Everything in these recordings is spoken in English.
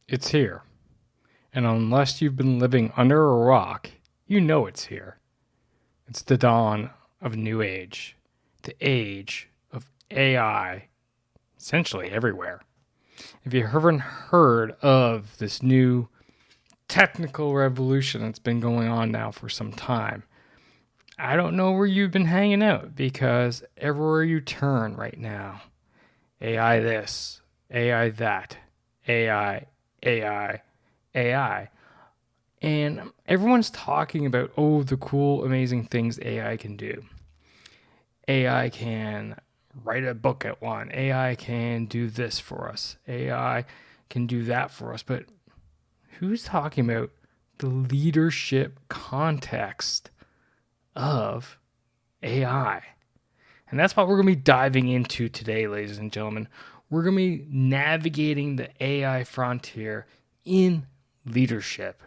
It's here. And unless you've been living under a rock, you know it's here. It's the dawn of a new age. The age of AI, essentially everywhere. If you haven't heard of this new technical revolution that's been going on now for some time, I don't know where you've been hanging out, because everywhere you turn right now, AI this, AI that, AI, AI, AI. And everyone's talking about, the cool, amazing things AI can do. AI can write a book at one. AI can do this for us. AI can do that for us. But who's talking about the leadership context of AI? And that's what we're going to be diving into today, ladies and gentlemen. We're going to be navigating the AI frontier in leadership.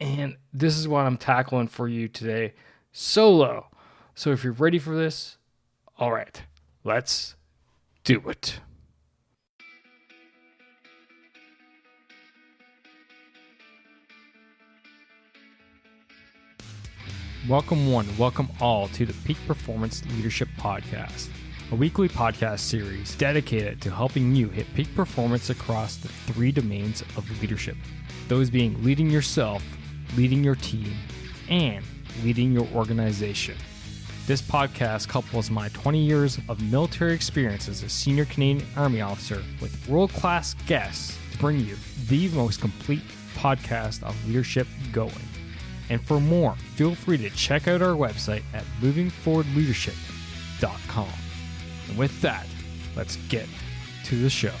And this is what I'm tackling for you today, solo. So if you're ready for this, all right, let's do it. Welcome one, welcome all to the Peak Performance Leadership Podcast, a weekly podcast series dedicated to helping you hit peak performance across the three domains of leadership. Those being leading yourself, leading your team, and leading your organization. This podcast couples my 20 years of military experience as a senior Canadian Army officer with world-class guests to bring you the most complete podcast of leadership going. And for more, feel free to check out our website at movingforwardleadership.com. And with that, let's get to the show.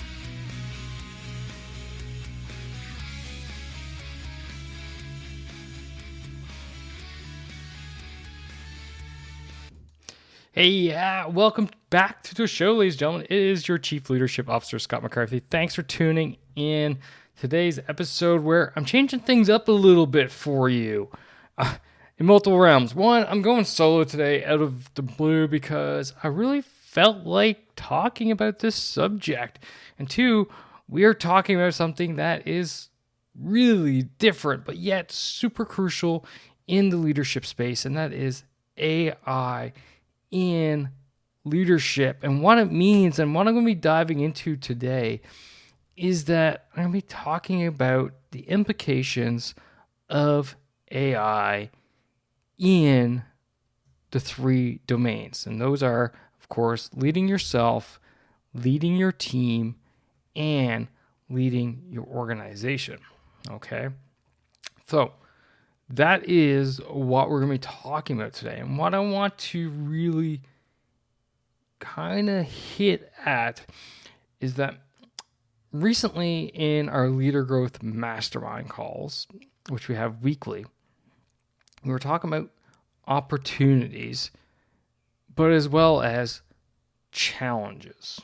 Hey, welcome back to the show, ladies and gentlemen. It is your Chief Leadership Officer, Scott McCarthy. Thanks for tuning in today's episode, where I'm changing things up a little bit for you in multiple realms. One, I'm going solo today out of the blue because I really felt like talking about this subject. And two, we are talking about something that is really different, but yet super crucial in the leadership space, and that is AI in leadership. And what it means, and what I'm going to be diving into today, is that I'm going to be talking about the implications of AI in the three domains. And those are, of course, leading yourself, leading your team, and leading your organization. Okay? So that is what we're going to be talking about today. And what I want to really kind of hit at is that recently in our leader growth mastermind calls, which we have weekly, we were talking about opportunities, but as well as challenges.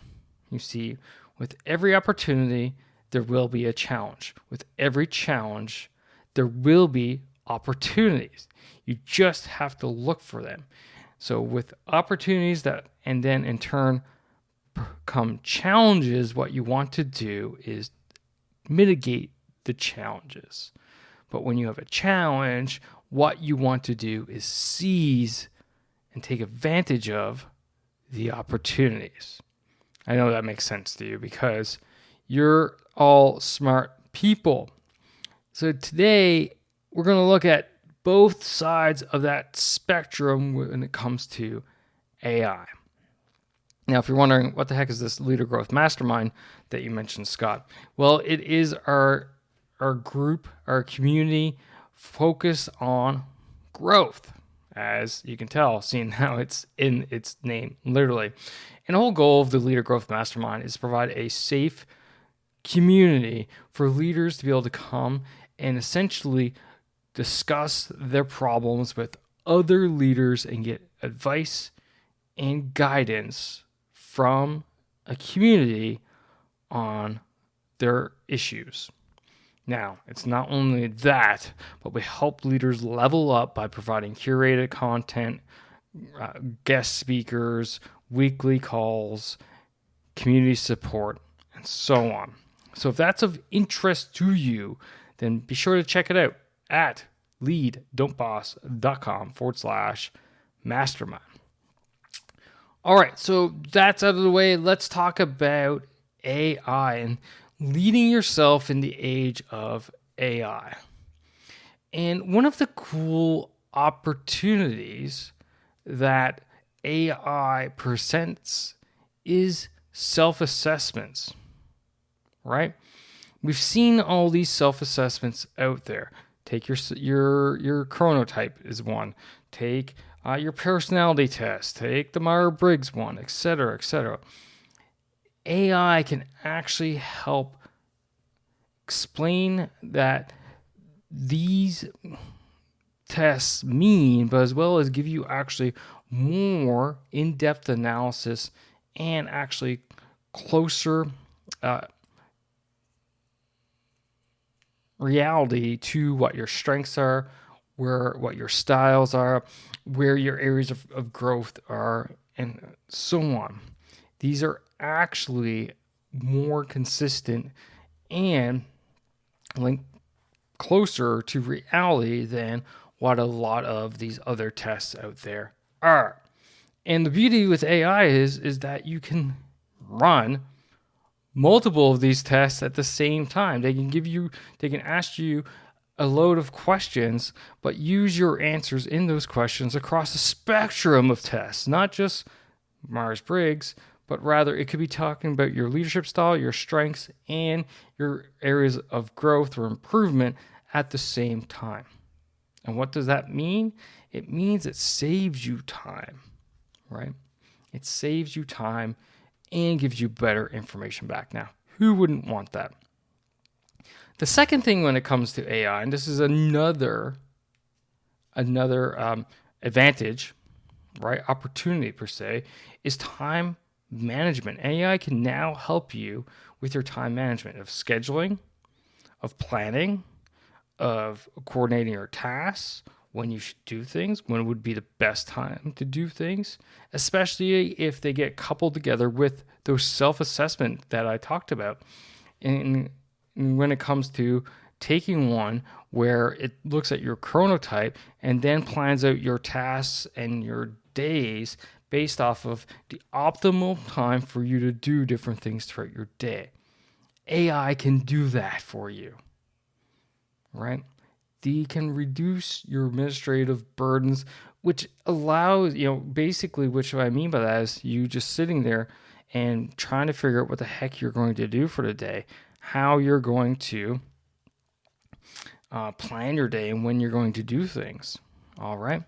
You see, with every opportunity, there will be a challenge. With every challenge, there will be opportunities. You just have to look for them. So with opportunities that, and then in turn come challenges, what you want to do is mitigate the challenges. But when you have a challenge, what you want to do is seize and take advantage of the opportunities. I know that makes sense to you because you're all smart people. So today, we're going to look at both sides of that spectrum when it comes to AI. Now, if you're wondering, what the heck is this Leader Growth Mastermind that you mentioned, Scott? Well, it is our group, our community focused on growth, as you can tell, seeing how it's in its name, literally. And the whole goal of the Leader Growth Mastermind is to provide a safe community for leaders to be able to come and essentially discuss their problems with other leaders and get advice and guidance from a community on their issues. Now, it's not only that, but we help leaders level up by providing curated content, guest speakers, weekly calls, community support, and so on. So if that's of interest to you, then be sure to check it out at lead.boss.com/mastermind. All right, so that's out of the way. Let's talk about AI and leading yourself in the age of AI. And one of the cool opportunities that AI presents is self-assessments, right? We've seen all these self-assessments out there. Take your chronotype is one. Take your personality test. Take the Myers-Briggs one, etc., etc. AI can actually help explain that these tests mean, but as well as give you actually more in-depth analysis and actually closer reality to what your strengths are, what your styles are, where your areas of growth are, and so on. These are actually more consistent and linked closer to reality than what a lot of these other tests out there are. And the beauty with AI is that you can run multiple of these tests at the same time. They can ask you a load of questions, but use your answers in those questions across a spectrum of tests, not just Myers-Briggs, but rather it could be talking about your leadership style, your strengths, and your areas of growth or improvement at the same time. And what does that mean? It means it saves you time, right? It saves you time and gives you better information back. Now, who wouldn't want that? The second thing when it comes to AI, and this is another advantage, right? Opportunity per se, is time management. AI can now help you with your time management of scheduling, of planning, of coordinating your tasks, when you should do things, when would be the best time to do things, especially if they get coupled together with those self-assessment that I talked about. And when it comes to taking one where it looks at your chronotype and then plans out your tasks and your days based off of the optimal time for you to do different things throughout your day. AI can do that for you, right? They can reduce your administrative burdens, which allows, basically, which I mean by that is you just sitting there and trying to figure out what the heck you're going to do for the day, how you're going to plan your day and when you're going to do things. All right.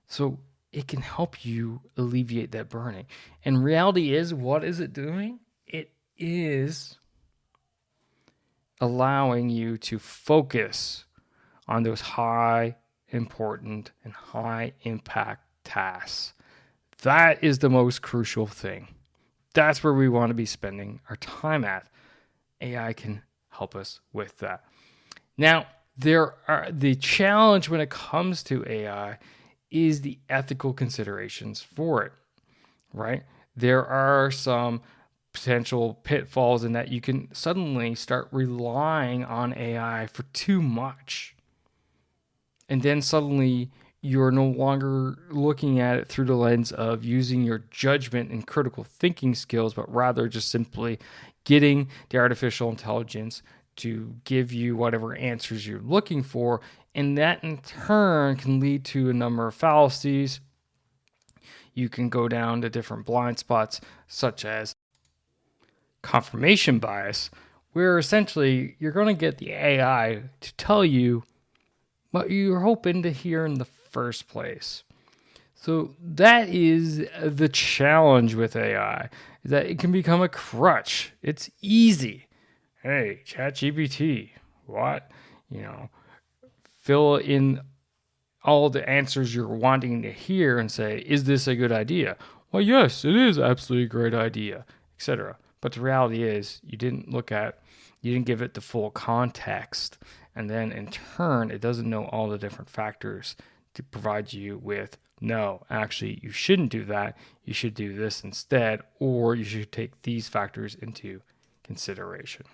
So it can help you alleviate that burning. And reality is, what is it doing? It is allowing you to focus on those high important and high impact tasks. That is the most crucial thing. That's where we want to be spending our time at. AI can help us with that. Now, the challenge when it comes to AI is the ethical considerations for it, right? There are some potential pitfalls in that you can suddenly start relying on AI for too much. And then suddenly you're no longer looking at it through the lens of using your judgment and critical thinking skills, but rather just simply getting the artificial intelligence to give you whatever answers you're looking for. And that in turn can lead to a number of fallacies. You can go down to different blind spots, such as confirmation bias, where essentially you're going to get the AI to tell you what you're hoping to hear in the first place. So that is the challenge with AI, is that it can become a crutch. It's easy. Hey, ChatGPT, what? Fill in all the answers you're wanting to hear and say, is this a good idea? Well, yes, it is absolutely a great idea, etc. But the reality is you didn't give it the full context. And then in turn, it doesn't know all the different factors to provide you with, no, actually, you shouldn't do that. You should do this instead, or you should take these factors into consideration.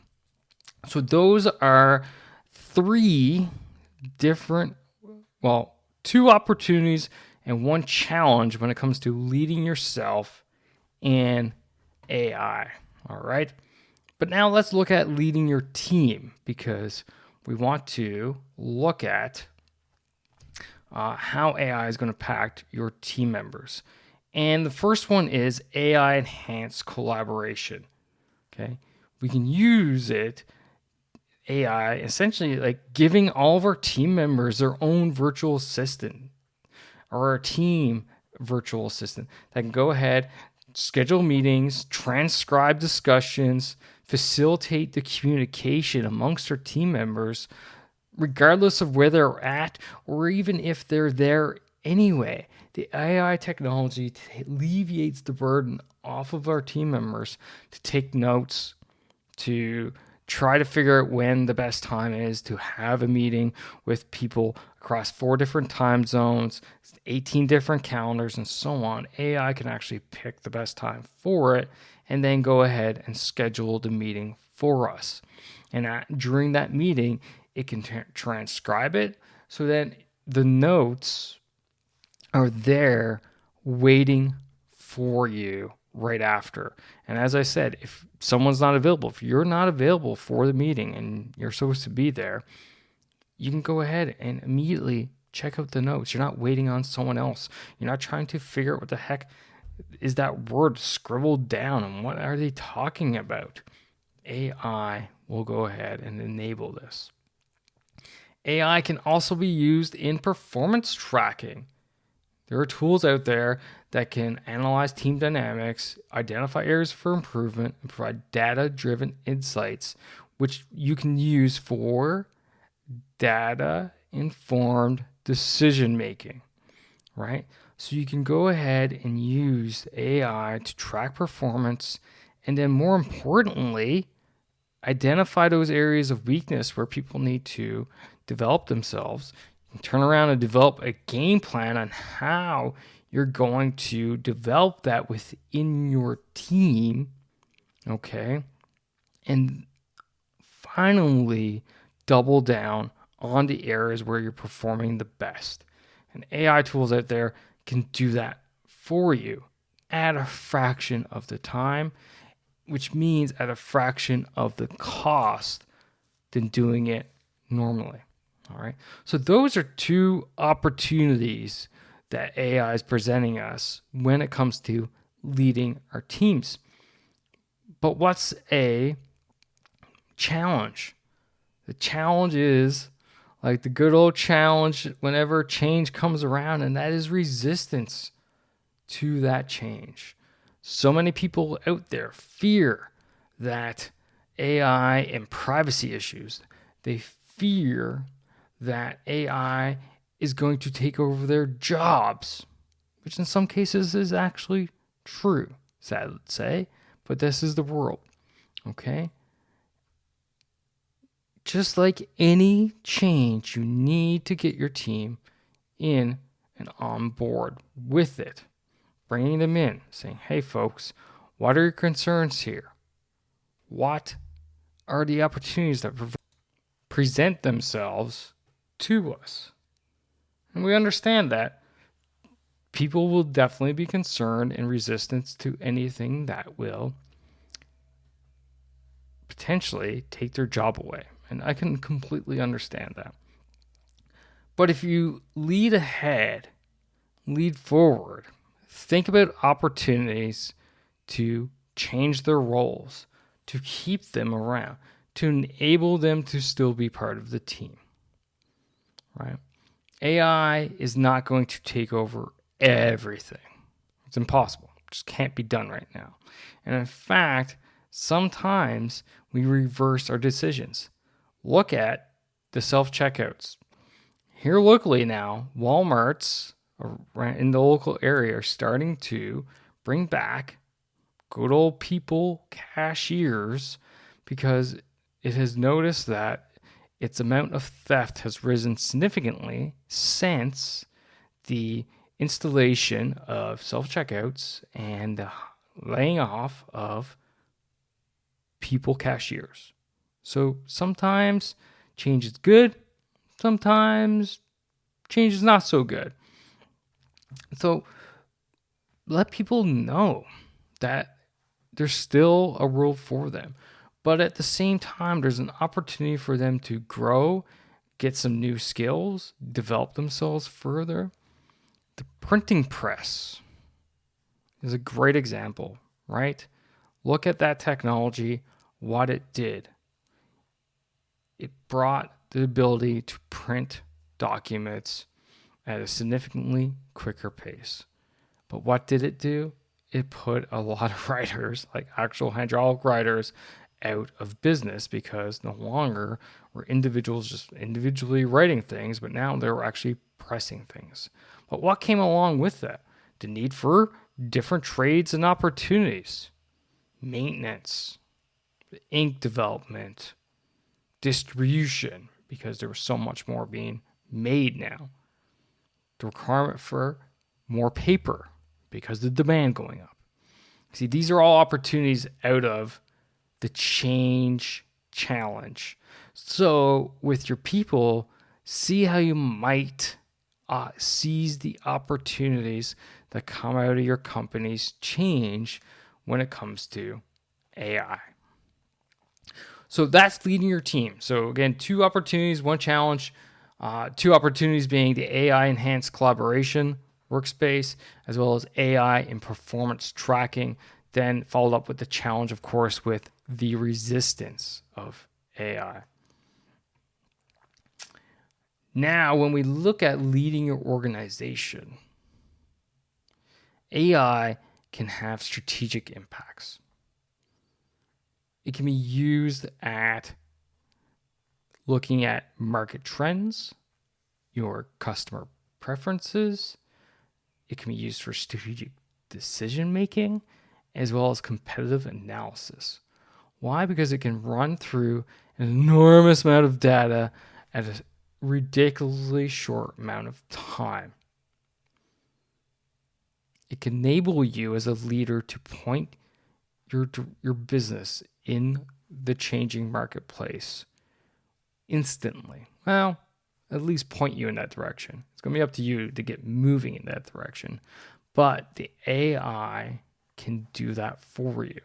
So those are three different, well, two opportunities and one challenge when it comes to leading yourself in AI. All right. But now let's look at leading your team, because we want to look at how AI is going to impact your team members. And the first one is AI enhanced collaboration. Okay. We can use AI essentially like giving all of our team members their own virtual assistant, or our team virtual assistant that can go ahead, schedule meetings, transcribe discussions, facilitate the communication amongst our team members, regardless of where they're at or even if they're there anyway. The AI technology alleviates the burden off of our team members to take notes, to try to figure out when the best time is to have a meeting with people across 4 different time zones, 18 different calendars, and so on. AI can actually pick the best time for it and then go ahead and schedule the meeting for us. And during that meeting, it can transcribe it, so then the notes are there waiting for you right after. And as I said, if someone's not available, if you're not available for the meeting and you're supposed to be there, you can go ahead and immediately check out the notes. You're not waiting on someone else. You're not trying to figure out what the heck is that word scribbled down and what are they talking about. AI will go ahead and enable this. AI can also be used in performance tracking. There are tools out there that can analyze team dynamics, identify areas for improvement, and provide data-driven insights, which you can use for data-informed decision-making, right? So you can go ahead and use AI to track performance, and then more importantly, identify those areas of weakness where people need to develop themselves, and turn around and develop a game plan on how you're going to develop that within your team, okay? And finally, double down on the areas where you're performing the best. And AI tools out there can do that for you at a fraction of the time, which means at a fraction of the cost than doing it normally. All right. So those are two opportunities that AI is presenting us when it comes to leading our teams. But what's a challenge? The challenge is like the good old challenge whenever change comes around, and that is resistance to that change. So many people out there fear that AI and privacy issues, they fear that AI is going to take over their jobs, which in some cases is actually true, sad to say, but this is the world, okay? Just like any change, you need to get your team in and on board with it, bringing them in, saying, hey folks, what are your concerns here? What are the opportunities that present themselves to us? And we understand that people will definitely be concerned and resistant to anything that will potentially take their job away. And I can completely understand that. But if you lead ahead, lead forward, think about opportunities to change their roles, to keep them around, to enable them to still be part of the team, right? AI is not going to take over everything. It's impossible. It just can't be done right now. And in fact, sometimes we reverse our decisions. Look at the self-checkouts. Here locally now, Walmarts in the local area are starting to bring back good old people cashiers because it has noticed that its amount of theft has risen significantly since the installation of self-checkouts and the laying off of people cashiers. So sometimes change is good, sometimes change is not so good. So let people know that there's still a role for them. But at the same time, there's an opportunity for them to grow, get some new skills, develop themselves further. The printing press is a great example, right? Look at that technology, what it did. It brought the ability to print documents at a significantly quicker pace. But what did it do? It put a lot of writers, like actual hydraulic writers, out of business because no longer were individuals just individually writing things, but now they were actually pressing things. But what came along with that? The need for different trades and opportunities, maintenance, ink development, distribution, because there was so much more being made now. The requirement for more paper because the demand going up. See, these are all opportunities out of the change challenge. So with your people, see how you might seize the opportunities that come out of your company's change when it comes to AI. So that's leading your team. So again, 2 opportunities, 1 challenge. 2 opportunities being the AI enhanced collaboration workspace, as well as AI in performance tracking. Then followed up with the challenge, of course, with the resistance of AI. Now, when we look at leading your organization, AI can have strategic impacts. It can be used at looking at market trends, your customer preferences. It can be used for strategic decision making, as well as competitive analysis. Why? Because it can run through an enormous amount of data at a ridiculously short amount of time. It can enable you as a leader to point your business in the changing marketplace instantly. Well, at least point you in that direction. It's going to be up to you to get moving in that direction. But the AI can do that for you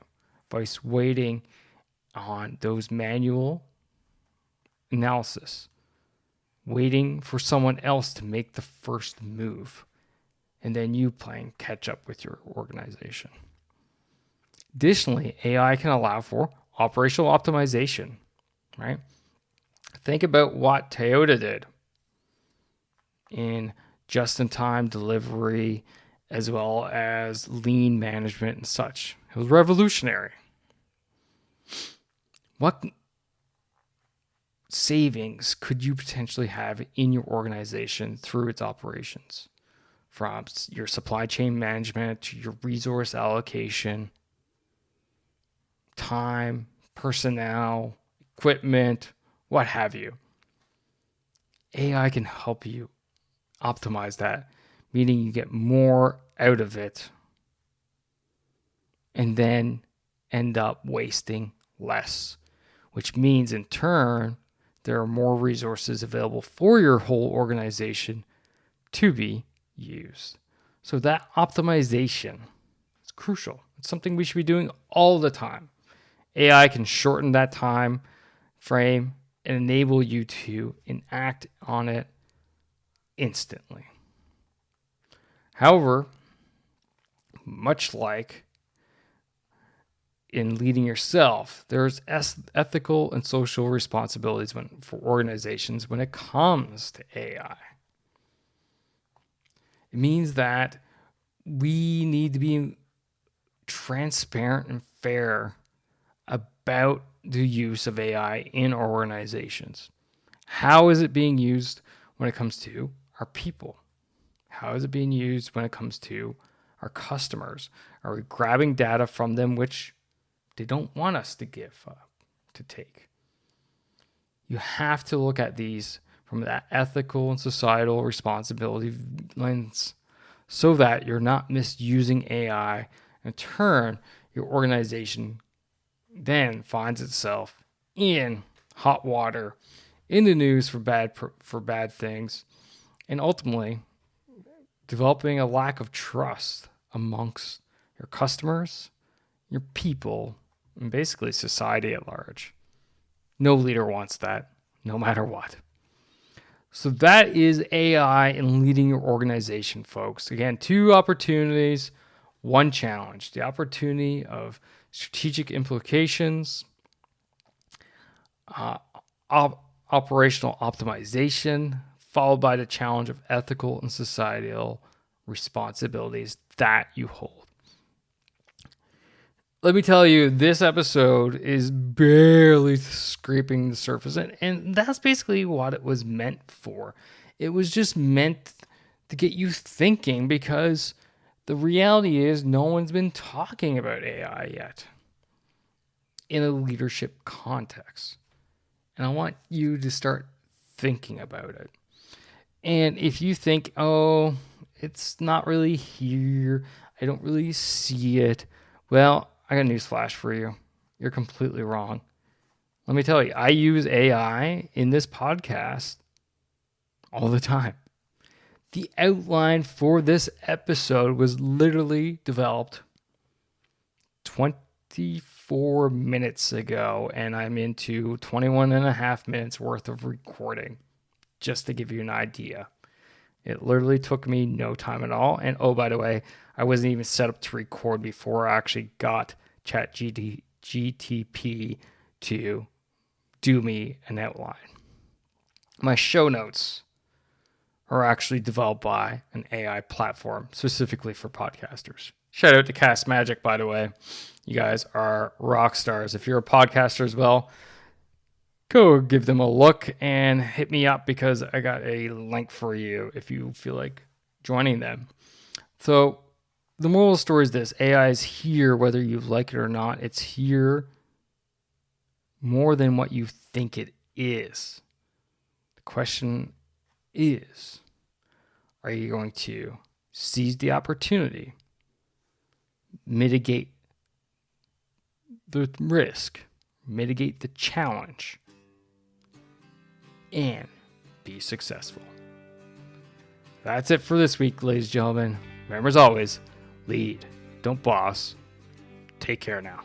by waiting on those manual analysis, waiting for someone else to make the first move, and then you playing catch up with your organization. Additionally, AI can allow for operational optimization, right? Think about what Toyota did in just-in-time delivery, as well as lean management and such. It was revolutionary. What savings could you potentially have in your organization through its operations? From your supply chain management to your resource allocation, time, personnel, equipment, what have you. AI can help you optimize that, meaning you get more out of it and then end up wasting less, which means in turn, there are more resources available for your whole organization to be used. So that optimization is crucial. It's something we should be doing all the time. AI can shorten that time frame and enable you to enact on it instantly. However, much like in leading yourself, there's ethical and social responsibilities for organizations when it comes to AI. It means that we need to be transparent and fair about the use of AI in our organizations. How is it being used when it comes to our people? How is it being used when it comes to our customers? Are we grabbing data from them which they don't want us to take? You have to look at these from that ethical and societal responsibility lens so that you're not misusing AI. In turn, your organization then finds itself in hot water in the news for bad things, and ultimately developing a lack of trust amongst your customers, your people, and basically society at large. No leader wants that, no matter what. So that is AI and leading your organization, folks. Again, 2 opportunities, 1 challenge. The opportunity of strategic implications, operational optimization, followed by the challenge of ethical and societal responsibilities that you hold. Let me tell you, this episode is barely scraping the surface, and that's basically what it was meant for. It was just meant to get you thinking, because the reality is no one's been talking about AI yet in a leadership context. And I want you to start thinking about it. And if you think, oh, it's not really here, I don't really see it, well, I got a news flash for you. You're completely wrong. Let me tell you, I use AI in this podcast all the time. The outline for this episode was literally developed 24 minutes ago, and I'm into 21 and a half minutes worth of recording, just to give you an idea. It literally took me no time at all. And oh, by the way, I wasn't even set up to record before I actually got ChatGTP to do me an outline. My show notes are actually developed by an AI platform specifically for podcasters. Shout out to Cast Magic, by the way. You guys are rock stars. If you're a podcaster as well, go give them a look and hit me up, because I got a link for you if you feel like joining them. So the moral of the story is this: AI is here whether you like it or not. It's here more than what you think it is. The question is, are you going to seize the opportunity, mitigate the risk, mitigate the challenge, and be successful? That's it for this week, ladies and gentlemen. Remember, as always, lead, don't boss. Take care now.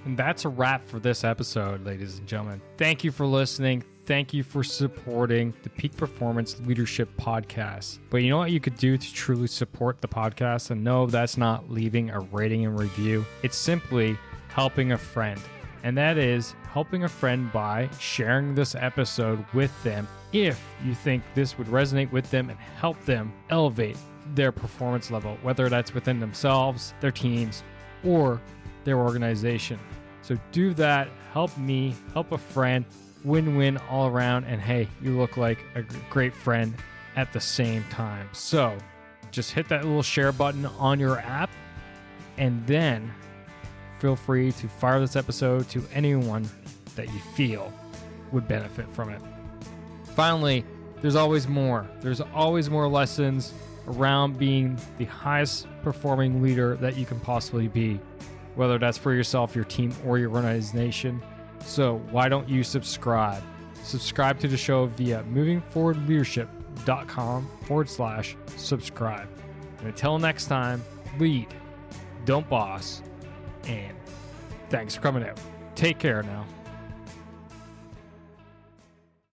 And that's a wrap for this episode, ladies and gentlemen. Thank you for listening. Thank you for supporting the Peak Performance Leadership Podcast. But you know what you could do to truly support the podcast? And no, that's not leaving a rating and review. It's simply helping a friend. And that is helping a friend by sharing this episode with them if you think this would resonate with them and help them elevate their performance level, whether that's within themselves, their teams, or their organization. So do that. Help me, help a friend, win-win all around. And hey, you look like a great friend at the same time. So just hit that little share button on your app, and then feel free to fire this episode to anyone that you feel would benefit from it. Finally, there's always more. There's always more lessons around being the highest performing leader that you can possibly be, whether that's for yourself, your team, or your organization. So why don't you subscribe? Subscribe to the show via movingforwardleadership.com/subscribe. And until next time, lead, don't boss, and thanks for coming out. Take care now.